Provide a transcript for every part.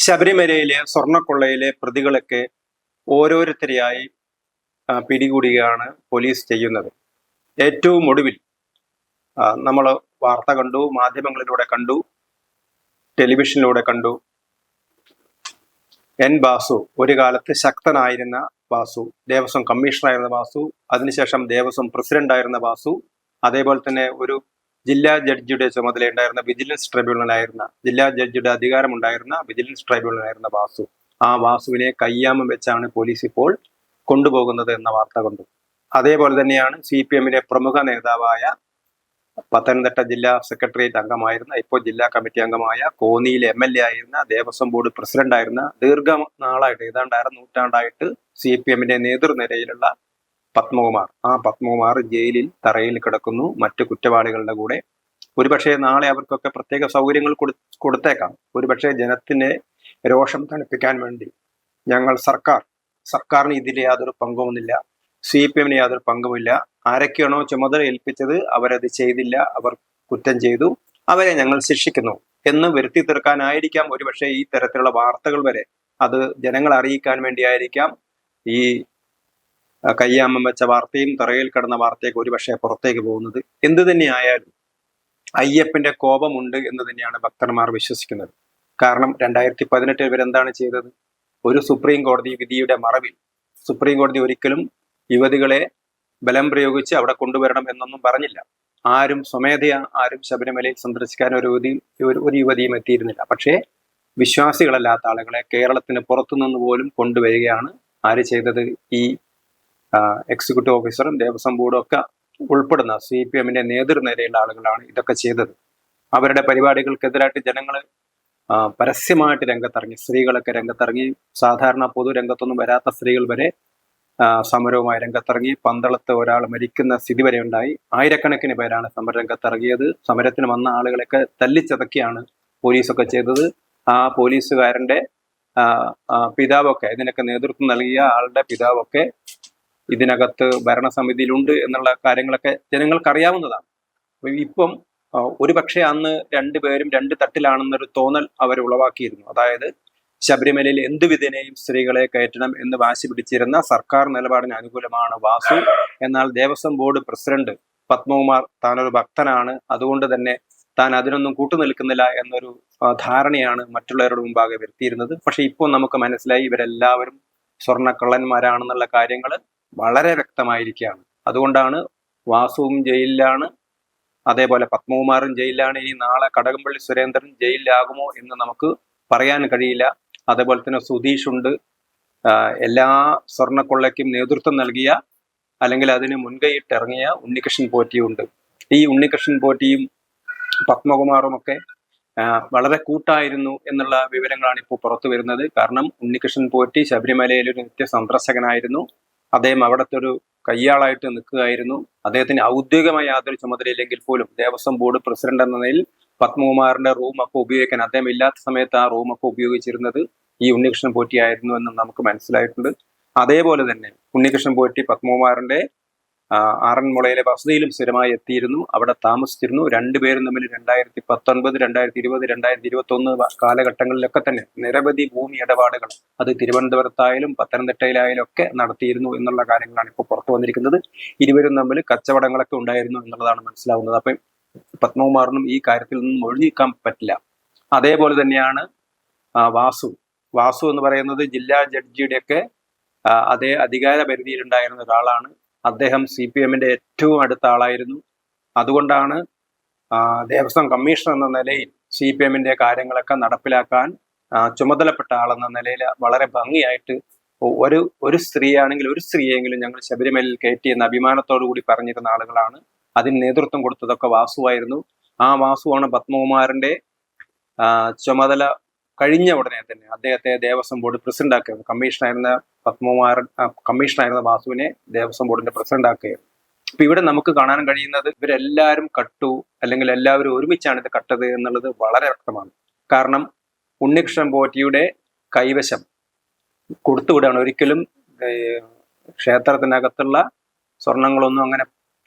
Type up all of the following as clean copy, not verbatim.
ശബരിമലയിലെ സ്വർണ്ണക്കൊള്ളയിലെ പ്രതികളൊക്കെ ഓരോരുത്തരെയായി പിടികൂടുകയാണ് പോലീസ് ചെയ്യുന്നത്. ഏറ്റവും ഒടുവിൽ നമ്മൾ വാർത്ത കണ്ടു, മാധ്യമങ്ങളിലൂടെ കണ്ടു, ടെലിവിഷനിലൂടെ കണ്ടു. എൻ ബാസു, ഒരു കാലത്ത് ശക്തനായിരുന്ന ബാസു, ദേവസ്വം കമ്മീഷണറായിരുന്ന ബാസു, അതിനുശേഷം ദേവസ്വം പ്രസിഡന്റായിരുന്ന ബാസു, അതേപോലെ തന്നെ ഒരു ജില്ലാ ജഡ്ജിയുടെ ചുമതലയുണ്ടായിരുന്ന വിജിലൻസ് ട്രൈബ്യൂണലായിരുന്ന, ജില്ലാ ജഡ്ജിയുടെ അധികാരമുണ്ടായിരുന്ന വിജിലൻസ് ട്രൈബ്യൂണലായിരുന്ന ബാസു, ആ ബാസുവിനെ കയ്യാമം വെച്ചാണ് പോലീസ് ഇപ്പോൾ കൊണ്ടുപോകുന്നത് എന്ന വാർത്ത കണ്ടു. അതേപോലെ തന്നെയാണ് CPM-ന്റെ പ്രമുഖ നേതാവായ, പത്തനംതിട്ട ജില്ലാ സെക്രട്ടേറിയറ്റ് അംഗമായിരുന്ന, ഇപ്പോൾ ജില്ലാ കമ്മിറ്റി അംഗമായ, കോന്നിയിലെ MLA ആയിരുന്ന, ദേവസ്വം ബോർഡ് പ്രസിഡന്റായിരുന്ന, ദീർഘനാളായിട്ട് ഏതാണ്ട് നൂറ്റാണ്ടായിട്ട് CPM-ന്റെ നേതൃനിരയിലുള്ള പത്മകുമാർ, ആ പത്മകുമാർ ജയിലിൽ തറയിൽ കിടക്കുന്നു മറ്റു കുറ്റവാളികളുടെ കൂടെ. ഒരുപക്ഷെ നാളെ അവർക്കൊക്കെ പ്രത്യേക സൗകര്യങ്ങൾ കൊടുത്തേക്കാം. ഒരുപക്ഷെ ജനത്തിന്റെ രോഷം തണുപ്പിക്കാൻ വേണ്ടി ഞങ്ങൾ സർക്കാരിന് ഇതിൽ യാതൊരു പങ്കുമില്ല, CPM-ന് യാതൊരു പങ്കുമില്ല, ആരൊക്കെയാണോ ചുമതല ഏൽപ്പിച്ചത് അവരത് ചെയ്തില്ല, അവർ കുറ്റം ചെയ്തു, അവരെ ഞങ്ങൾ ശിക്ഷിക്കുന്നു എന്ന് വരുത്തി തീർക്കാനായിരിക്കാം ഒരുപക്ഷെ ഈ തരത്തിലുള്ള വാർത്തകൾ വരെ, അത് ജനങ്ങളെ അറിയിക്കാൻ വേണ്ടിയായിരിക്കാം ഈ കയ്യാമം വെച്ച വാർത്തയും തറയിൽ കിടന്ന വാർത്തയൊക്കെ ഒരുപക്ഷെ പുറത്തേക്ക് പോകുന്നത്. എന്തു തന്നെയായാലും അയ്യപ്പന്റെ കോപമുണ്ട് എന്ന് തന്നെയാണ് ഭക്തന്മാർ വിശ്വസിക്കുന്നത്. കാരണം 2018 ഇവരെന്താണ് ചെയ്തത്? ഒരു സുപ്രീം കോടതി വിധിയുടെ മറവിൽ, സുപ്രീം കോടതി ഒരിക്കലും യുവതികളെ ബലം പ്രയോഗിച്ച് അവിടെ കൊണ്ടുവരണം എന്നൊന്നും പറഞ്ഞില്ല. സ്വമേധയാ ആരും ശബരിമലയിൽ സന്ദർശിക്കാൻ ഒരു യുവതിയും എത്തിയിരുന്നില്ല. പക്ഷേ വിശ്വാസികളല്ലാത്ത ആളുകളെ കേരളത്തിന് പുറത്തുനിന്ന് പോലും കൊണ്ടുവരികയാണ് ആര് ചെയ്തത്? ഈ എക്സിക്യൂട്ടീവ് ഓഫീസറും ദേവസ്വം ബോർഡും ഒക്കെ ഉൾപ്പെടുന്ന CPM-ന്റെ നേതൃനിരയുള്ള ആളുകളാണ് ഇതൊക്കെ ചെയ്തത്. അവരുടെ പരിപാടികൾക്കെതിരായിട്ട് ജനങ്ങൾ പരസ്യമായിട്ട് രംഗത്തിറങ്ങി, സ്ത്രീകളൊക്കെ രംഗത്തിറങ്ങി, സാധാരണ പൊതുരംഗത്തൊന്നും വരാത്ത സ്ത്രീകൾ വരെ സമരവുമായി രംഗത്തിറങ്ങി. പന്തളത്ത് ഒരാൾ മരിക്കുന്ന സ്ഥിതി വരെ ഉണ്ടായി. ആയിരക്കണക്കിന് പേരാണ് സമരരംഗത്തിറങ്ങിയത്. സമരത്തിന് വന്ന ആളുകളെയൊക്കെ തല്ലിച്ചതക്കിയാണ് പോലീസൊക്കെ ചെയ്തത്. ആ പോലീസുകാരന്റെ പിതാവൊക്കെ, ഇതിനൊക്കെ നേതൃത്വം നൽകിയ ആളുടെ പിതാവൊക്കെ ഇതിനകത്ത് ഭരണസമിതിയിലുണ്ട് എന്നുള്ള കാര്യങ്ങളൊക്കെ ജനങ്ങൾക്ക് അറിയാവുന്നതാണ്. ഇപ്പം ഒരുപക്ഷെ അന്ന് രണ്ടുപേരും രണ്ട് തട്ടിലാണെന്നൊരു തോന്നൽ അവർ ഉളവാക്കിയിരുന്നു. അതായത് ശബരിമലയിൽ എന്തു വിധേനയും സ്ത്രീകളെ കയറ്റണം എന്ന് വാശി പിടിച്ചിരുന്ന സർക്കാർ നിലപാടിന് അനുകൂലമാണ് വാസു. എന്നാൽ ദേവസ്വം ബോർഡ് പ്രസിഡന്റ് പത്മകുമാർ താനൊരു ഭക്തനാണ്, അതുകൊണ്ട് തന്നെ താൻ അതിനൊന്നും കൂട്ടുനിൽക്കുന്നില്ല എന്നൊരു ധാരണയാണ് മറ്റുള്ളവരുടെ മുമ്പാകെ വരുത്തിയിരുന്നത്. പക്ഷെ ഇപ്പോൾ നമുക്ക് മനസ്സിലായി ഇവരെല്ലാവരും സ്വർണ്ണക്കള്ളന്മാരാണെന്നുള്ള കാര്യങ്ങൾ വളരെ വ്യക്തമായിരിക്കുകയാണ്. അതുകൊണ്ടാണ് വാസുവും ജയിലിലാണ്, അതേപോലെ പത്മകുമാറും ജയിലിലാണ്. ഇനി നാളെ കടകംപള്ളി സുരേന്ദ്രൻ ജയിലിലാകുമോ എന്ന് നമുക്ക് പറയാൻ കഴിയില്ല. അതേപോലെ തന്നെ സുധീഷ് ഉണ്ട്. എല്ലാ സ്വർണ്ണക്കൊള്ളയ്ക്കും നേതൃത്വം നൽകിയ, അല്ലെങ്കിൽ അതിന് മുൻകൈയിട്ടിറങ്ങിയ ഉണ്ണികൃഷ്ണൻ പോറ്റിയുണ്ട്. ഈ ഉണ്ണികൃഷ്ണൻ പോറ്റിയും പത്മകുമാറും ഒക്കെ വളരെ കൂട്ടായിരുന്നു എന്നുള്ള വിവരങ്ങളാണ് ഇപ്പോൾ പുറത്തു വരുന്നത്. കാരണം ഉണ്ണികൃഷ്ണൻ പോറ്റി ശബരിമലയിൽ ഒരു നിത്യ സന്ദർശകനായിരുന്നു. അദ്ദേഹം അവിടുത്തെ ഒരു കയ്യാളായിട്ട് നിൽക്കുകയായിരുന്നു. അദ്ദേഹത്തിന് ഔദ്യോഗികമായി യാതൊരു ചുമതലയില്ലെങ്കിൽ പോലും ദേവസ്വം ബോർഡ് പ്രസിഡന്റ് എന്ന നിലയിൽ പത്മകുമാറിന്റെ റൂമൊക്കെ ഉപയോഗിക്കാൻ, അദ്ദേഹം ഇല്ലാത്ത സമയത്ത് ആ റൂമൊക്കെ ഉപയോഗിച്ചിരുന്നത് ഈ ഉണ്ണികൃഷ്ണൻ പോറ്റി ആയിരുന്നു എന്ന് നമുക്ക് മനസ്സിലായിട്ടുണ്ട്. അതേപോലെ തന്നെ ഉണ്ണികൃഷ്ണൻ പോറ്റി പത്മകുമാറിന്റെ ആറന്മുളയിലെ വസതിയിലും സ്ഥിരമായി എത്തിയിരുന്നു, അവിടെ താമസിച്ചിരുന്നു. രണ്ടുപേരും തമ്മിൽ 2019, 2020, 2021 കാലഘട്ടങ്ങളിലൊക്കെ തന്നെ നിരവധി ഭൂമി ഇടപാടുകൾ, അത് തിരുവനന്തപുരത്തായാലും പത്തനംതിട്ടയിലായാലും ഒക്കെ നടത്തിയിരുന്നു എന്നുള്ള കാര്യങ്ങളാണ് ഇപ്പോൾ പുറത്തു വന്നിരിക്കുന്നത്. ഇരുവരും തമ്മിൽ കച്ചവടങ്ങളൊക്കെ ഉണ്ടായിരുന്നു എന്നുള്ളതാണ് മനസ്സിലാവുന്നത്. അപ്പം പത്മകുമാറിനും ഈ കാര്യത്തിൽ നിന്നും ഒഴിഞ്ഞിരിക്കാൻ പറ്റില്ല. അതേപോലെ തന്നെയാണ് വാസു എന്ന് പറയുന്നത് ജില്ലാ ജഡ്ജിയുടെയൊക്കെ അതേ അധികാര പരിധിയിലുണ്ടായിരുന്ന ഒരാളാണ്. അദ്ദേഹം CPM-ന്റെ ഏറ്റവും അടുത്ത ആളായിരുന്നു. അതുകൊണ്ടാണ് ദേവസ്വം കമ്മീഷണർ എന്ന നിലയിൽ CPM-ന്റെ കാര്യങ്ങളൊക്കെ നടപ്പിലാക്കാൻ ചുമതലപ്പെട്ട ആളെന്ന നിലയിൽ വളരെ ഭംഗിയായിട്ട് ഒരു സ്ത്രീയാണെങ്കിൽ ഒരു സ്ത്രീയെങ്കിലും ഞങ്ങൾ ശബരിമലയിൽ കയറ്റി എന്ന അഭിമാനത്തോടു കൂടി പറഞ്ഞിരുന്ന ആളുകളാണ്. അതിന് നേതൃത്വം കൊടുത്തതൊക്കെ വാസുവായിരുന്നു. ആ വാസുവാണ് പത്മകുമാറിന്റെ ചുമതല കഴിഞ്ഞ ഉടനെ തന്നെ അദ്ദേഹത്തെ ദേവസ്വം ബോർഡ് പ്രസിഡന്റ് ആക്കുകയാണ്. കമ്മീഷണറായിരുന്ന വാസുവിനെ ദേവസ്വം ബോർഡിന്റെ പ്രസിഡന്റ് ആക്കുകയാണ്. അപ്പൊ ഇവിടെ നമുക്ക് കാണാൻ കഴിയുന്നത് ഇവരെല്ലാവരും കട്ടു, അല്ലെങ്കിൽ എല്ലാവരും ഒരുമിച്ചാണ് ഇത് കട്ടത് എന്നുള്ളത് വളരെ വ്യക്തമാണ്. കാരണം ഉണ്ണികൃഷ്ണൻ പോറ്റിയുടെ കൈവശം കൊടുത്തുവിടാണ്. ഒരിക്കലും ക്ഷേത്രത്തിനകത്തുള്ള സ്വർണങ്ങളൊന്നും അങ്ങനെ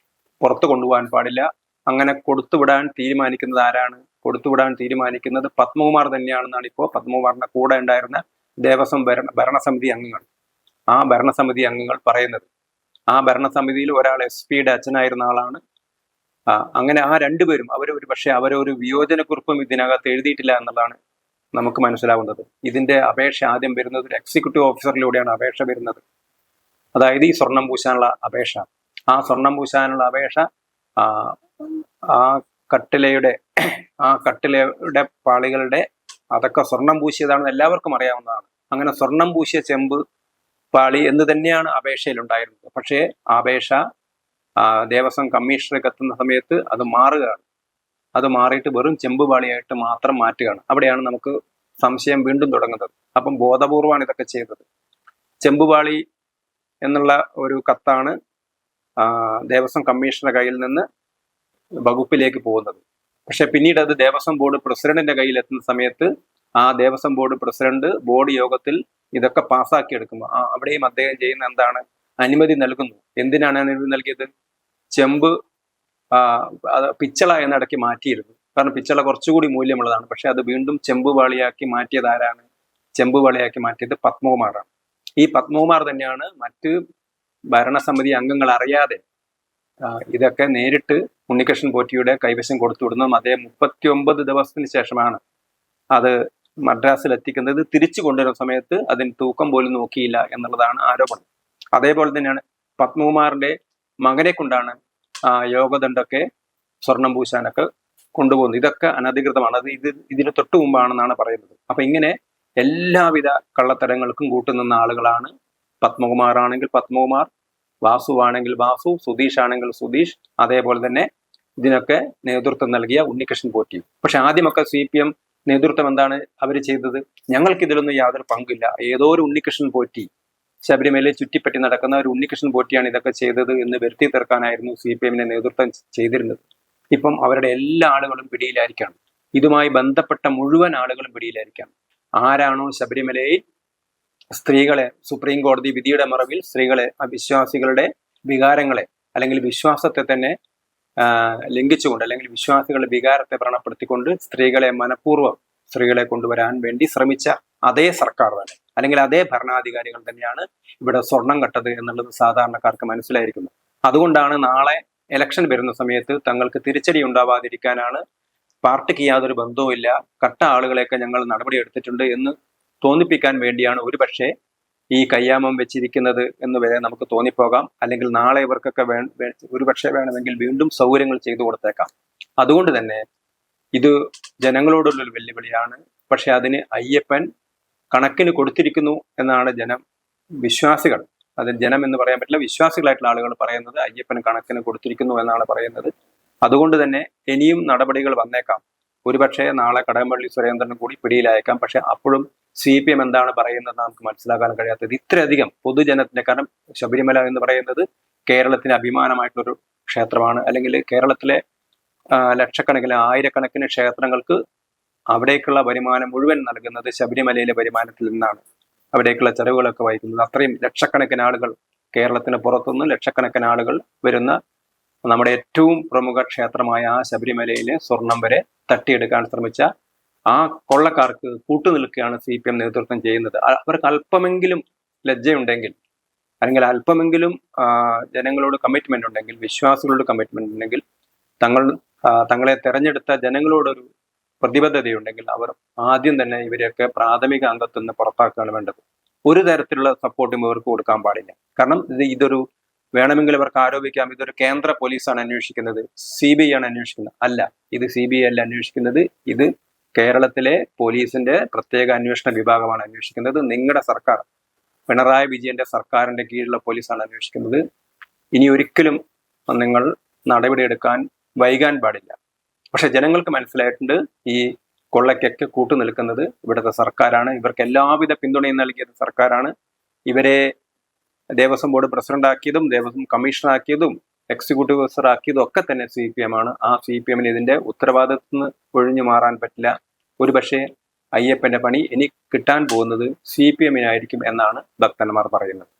പുറത്തു കൊണ്ടുപോകാൻ പാടില്ല. അങ്ങനെ കൊടുത്തുവിടാൻ തീരുമാനിക്കുന്നത് ആരാണ്? കൊടുത്തുവിടാൻ തീരുമാനിക്കുന്നത് പത്മകുമാർ തന്നെയാണെന്നാണ് ഇപ്പോൾ പത്മകുമാറിന്റെ കൂടെ ഉണ്ടായിരുന്ന ദേവസ്വം ഭരണസമിതി അംഗങ്ങൾ, ആ ഭരണസമിതി അംഗങ്ങൾ പറയുന്നത്. ആ ഭരണസമിതിയിൽ ഒരാൾ SP-യുടെ അച്ഛനായിരുന്ന ആളാണ്. അങ്ങനെ ആ രണ്ടുപേരും ഒരു പക്ഷേ അവരൊരു വിയോജനക്കുറിപ്പും ഇതിനകത്ത് എഴുതിയിട്ടില്ല എന്നുള്ളതാണ് നമുക്ക് മനസ്സിലാവുന്നത്. ഇതിന്റെ അപേക്ഷ ആദ്യം വരുന്നത് ഒരു എക്സിക്യൂട്ടീവ് ഓഫീസറിലൂടെയാണ് അപേക്ഷ വരുന്നത്. അതായത് ഈ സ്വർണം പൂശാനുള്ള അപേക്ഷ. ആ സ്വർണം പൂശാനുള്ള അപേക്ഷ ആ കട്ടിലയുടെ പാളികളുടെ അതൊക്കെ സ്വർണം പൂശിയതാണെന്ന് എല്ലാവർക്കും അറിയാവുന്നതാണ്. അങ്ങനെ സ്വർണം പൂശിയ ചെമ്പ് പാളി എന്ന് തന്നെയാണ് അപേക്ഷയിൽ ഉണ്ടായിരുന്നത്. പക്ഷേ ആ അപേക്ഷ ദേവസ്വം കമ്മീഷണർക്ക് എത്തുന്ന സമയത്ത് അത് മാറുകയാണ്. അത് മാറിയിട്ട് വെറും ചെമ്പുപാളിയായിട്ട് മാത്രം മാറ്റുകയാണ്. അവിടെയാണ് നമുക്ക് സംശയം വീണ്ടും തുടങ്ങുന്നത്. അപ്പം ബോധപൂർവമാണ് ഇതൊക്കെ ചെയ്തത്. ചെമ്പുപാളി എന്നുള്ള ഒരു കത്താണ് ദേവസ്വം കമ്മീഷണറുടെ കയ്യിൽ നിന്ന് വകുപ്പിലേക്ക് പോകുന്നത്. പക്ഷെ പിന്നീട് അത് ദേവസ്വം ബോർഡ് പ്രസിഡന്റിന്റെ കയ്യിൽ എത്തുന്ന സമയത്ത് ആ ദേവസ്വം ബോർഡ് പ്രസിഡന്റ് ബോർഡ് യോഗത്തിൽ ഇതൊക്കെ പാസ്സാക്കി എടുക്കുമ്പോൾ അവിടെയും അദ്ദേഹം ചെയ്യുന്ന എന്താണ്, അനുമതി നൽകുന്നു. എന്തിനാണ് അനുമതി നൽകിയത്? ചെമ്പ് പിച്ചള എന്നിടയ്ക്ക് മാറ്റിയിരുന്നു. കാരണം പിച്ചള കുറച്ചുകൂടി മൂല്യമുള്ളതാണ്. പക്ഷെ അത് വീണ്ടും ചെമ്പുപാളിയാക്കി മാറ്റിയത് ആരാണ്? ചെമ്പുപാളിയാക്കി മാറ്റിയത് പത്മകുമാറാണ്. ഈ പത്മകുമാർ തന്നെയാണ് മറ്റ് ഭരണസമിതി അംഗങ്ങൾ അറിയാതെ ഇതൊക്കെ നേരിട്ട് ഉണ്ണികൃഷ്ണൻ പോറ്റിയുടെ കൈവശം കൊടുത്തുവിടുന്നതും അദ്ദേഹം 39 ദിവസത്തിന് ശേഷമാണ് അത് മദ്രാസിൽ എത്തിക്കുന്നത്. തിരിച്ചു കൊണ്ടുവരുന്ന സമയത്ത് അതിന് തൂക്കം പോലും നോക്കിയില്ല എന്നുള്ളതാണ് ആരോപണം. അതേപോലെ തന്നെയാണ് പത്മകുമാറിന്റെ മകനെ കൊണ്ടാണ് യോഗദണ്ഡൊക്കെ സ്വർണം പൂശാനൊക്കെ കൊണ്ടുപോകുന്നത്. ഇതൊക്കെ അനധികൃതമാണ്. അത് ഇതിന് തൊട്ടു മുമ്പാണെന്നാണ് പറയുന്നത്. അപ്പൊ ഇങ്ങനെ എല്ലാവിധ കള്ളത്തരങ്ങൾക്കും കൂട്ടുനിന്ന ആളുകളാണ്. പത്മകുമാറാണെങ്കിൽ പത്മകുമാർ, വാസു ആണെങ്കിൽ വാസു, സുധീഷ് ആണെങ്കിൽ സുധീഷ്, അതേപോലെ തന്നെ ഇതിനൊക്കെ നേതൃത്വം നൽകിയ ഉണ്ണികൃഷ്ണൻ പോറ്റി. പക്ഷെ ആദ്യമൊക്കെ CPM നേതൃത്വം എന്താണ് അവർ ചെയ്തത്? ഞങ്ങൾക്ക് ഇതിലൊന്നും യാതൊരു പങ്കില്ല, ഏതോ ഒരു ഉണ്ണികൃഷ്ണൻ പോറ്റി, ശബരിമലയിൽ ചുറ്റിപ്പറ്റി നടക്കുന്ന ഒരു ഉണ്ണികൃഷ്ണൻ പോറ്റിയാണ് ഇതൊക്കെ ചെയ്തത് എന്ന് വരുത്തി തീർക്കാനായിരുന്നു CPM-നെ നേതൃത്വം ചെയ്തിരുന്നത്. ഇപ്പം അവരുടെ എല്ലാ ആളുകളും പിടിയിലായിരിക്കാണ്. ഇതുമായി ബന്ധപ്പെട്ട മുഴുവൻ ആളുകളും പിടിയിലായിരിക്കാണ്. ആരാണോ ശബരിമലയിൽ സ്ത്രീകളെ, സുപ്രീം കോടതി വിധിയുടെ മറവിൽ സ്ത്രീകളെ, വിശ്വാസികളുടെ വികാരങ്ങളെ അല്ലെങ്കിൽ വിശ്വാസത്തെ തന്നെ ലംഘിച്ചുകൊണ്ട് അല്ലെങ്കിൽ വിശ്വാസികളുടെ വികാരത്തെ വ്രണപ്പെടുത്തിക്കൊണ്ട് സ്ത്രീകളെ മനഃപൂർവ്വം സ്ത്രീകളെ കൊണ്ടുവരാൻ വേണ്ടി ശ്രമിച്ച അതേ സർക്കാർ തന്നെ അല്ലെങ്കിൽ അതേ ഭരണാധികാരികൾ തന്നെയാണ് ഇവിടെ സ്വർണം കട്ടത് എന്നുള്ളത് സാധാരണക്കാർക്ക് മനസ്സിലായിരിക്കുന്നു. അതുകൊണ്ടാണ് നാളെ ഇലക്ഷൻ വരുന്ന സമയത്ത് തങ്ങൾക്ക് തിരിച്ചടി ഉണ്ടാവാതിരിക്കാനാണ് പാർട്ടിക്ക് യാതൊരു ബന്ധവുമില്ല, കട്ട ആളുകളെയൊക്കെ ഞങ്ങൾ നടപടിയെടുത്തിട്ടുണ്ട് എന്ന് തോന്നിപ്പിക്കാൻ വേണ്ടിയാണ് ഒരുപക്ഷെ ഈ കയ്യാമം വെച്ചിരിക്കുന്നത് എന്ന് വരെ നമുക്ക് തോന്നിപ്പോകാം. അല്ലെങ്കിൽ നാളെ ഇവർക്കൊക്കെ ഒരുപക്ഷെ വേണമെങ്കിൽ വീണ്ടും സൗകര്യങ്ങൾ ചെയ്തു കൊടുത്തേക്കാം. അതുകൊണ്ട് തന്നെ ഇത് ജനങ്ങളോടുള്ളൊരു വെല്ലുവിളിയാണ്. പക്ഷെ അതിന് അയ്യപ്പൻ കണക്കിന് കൊടുത്തിരിക്കുന്നു എന്നാണ് വിശ്വാസികൾ, അത് ജനം എന്ന് പറയാൻ പറ്റില്ല, വിശ്വാസികളായിട്ടുള്ള ആളുകൾ പറയുന്നത് അയ്യപ്പൻ കണക്കിന് കൊടുത്തിരിക്കുന്നു എന്നാണ് പറയുന്നത്. അതുകൊണ്ട് തന്നെ ഇനിയും നടപടികൾ വന്നേക്കാം. ഒരുപക്ഷെ നാളെ കടകംപള്ളി സുരേന്ദ്രനും കൂടി പിടിയിലായേക്കാം. പക്ഷെ അപ്പോഴും CPM എന്താണ് പറയുന്നത് നമുക്ക് മനസ്സിലാക്കാൻ കഴിയാത്തത്. ഇത്രയധികം പൊതുജനത്തിന്റെ, കാരണം ശബരിമല എന്ന് പറയുന്നത് കേരളത്തിന് അഭിമാനമായിട്ടൊരു ക്ഷേത്രമാണ്. അല്ലെങ്കിൽ കേരളത്തിലെ ലക്ഷക്കണക്കിന് ആയിരക്കണക്കിന് ക്ഷേത്രങ്ങൾക്ക് അവിടേക്കുള്ള വരുമാനം മുഴുവൻ നൽകുന്നത് ശബരിമലയിലെ വരുമാനത്തിൽ നിന്നാണ്. അവിടേക്കുള്ള ചെലവുകളൊക്കെ വഹിക്കുന്നത്. അത്രയും ലക്ഷക്കണക്കിന് ആളുകൾ, കേരളത്തിന് പുറത്തുനിന്ന് ലക്ഷക്കണക്കിന് ആളുകൾ വരുന്ന നമ്മുടെ ഏറ്റവും പ്രമുഖ ക്ഷേത്രമായ ആ ശബരിമലയിലെ സ്വർണം വരെ തട്ടിയെടുക്കാൻ ശ്രമിച്ച ആ കൊള്ളക്കാർക്ക് കൂട്ടുനിൽക്കുകയാണ് CPM നേതൃത്വം ചെയ്യുന്നത്. അവർക്ക് അല്പമെങ്കിലും ലജ്ജയുണ്ടെങ്കിൽ അല്ലെങ്കിൽ അല്പമെങ്കിലും ജനങ്ങളോട് കമ്മിറ്റ്മെന്റ് ഉണ്ടെങ്കിൽ, വിശ്വാസികളോട് കമ്മിറ്റ്മെന്റ് ഉണ്ടെങ്കിൽ, തങ്ങളെ തെരഞ്ഞെടുത്ത ജനങ്ങളോടൊരു പ്രതിബദ്ധതയുണ്ടെങ്കിൽ അവർ ആദ്യം തന്നെ ഇവരെയൊക്കെ പ്രാഥമിക അംഗത്വം നിന്ന് പുറത്താക്കുകയാണ് വേണ്ടത്. ഒരു തരത്തിലുള്ള സപ്പോർട്ടും ഇവർക്ക് കൊടുക്കാൻ പാടില്ല. കാരണം ഇതൊരു വേണമെങ്കിൽ ഇവർക്ക് ആരോപിക്കാം, ഇതൊരു കേന്ദ്ര പോലീസാണ് അന്വേഷിക്കുന്നത്, CBI ആണ് അന്വേഷിക്കുന്നത്. അല്ല, ഇത് CBI അല്ല അന്വേഷിക്കുന്നത്, ഇത് കേരളത്തിലെ പോലീസിന്റെ പ്രത്യേക അന്വേഷണ വിഭാഗമാണ് അന്വേഷിക്കുന്നത്. നിങ്ങളുടെ സർക്കാർ, പിണറായി വിജയന്റെ സർക്കാരിന്റെ കീഴിലുള്ള പോലീസാണ് അന്വേഷിക്കുന്നത്. ഇനി ഒരിക്കലും നിങ്ങൾ നടപടിയെടുക്കാൻ വൈകാൻ പാടില്ല. പക്ഷെ ജനങ്ങൾക്ക് മനസ്സിലായിട്ടുണ്ട് ഈ കൊള്ളയ്ക്കൊക്കെ കൂട്ടുനിൽക്കുന്നത് ഇവിടുത്തെ സർക്കാരാണ്. ഇവർക്ക് എല്ലാവിധ പിന്തുണയും നൽകിയത് സർക്കാരാണ്. ഇവരെ ദേവസ്വം ബോർഡ് പ്രസിഡന്റ് ആക്കിയതും ദേവസ്വം കമ്മീഷണർ ആക്കിയതും എക്സിക്യൂട്ടീവ് ഓഫീസർ ആക്കിയതും ഒക്കെ തന്നെ CPM ആണ്. ആ CPM-ന് ഇതിന്റെ ഉത്തരവാദിത്വത്തിൽ നിന്ന് ഒഴിഞ്ഞു മാറാൻ പറ്റില്ല. ഒരുപക്ഷെ അയ്യപ്പന്റെ പണി ഇനി കിട്ടാൻ പോകുന്നത് CPM-നായിരിക്കും എന്നാണ് ഭക്തന്മാർ പറയുന്നത്.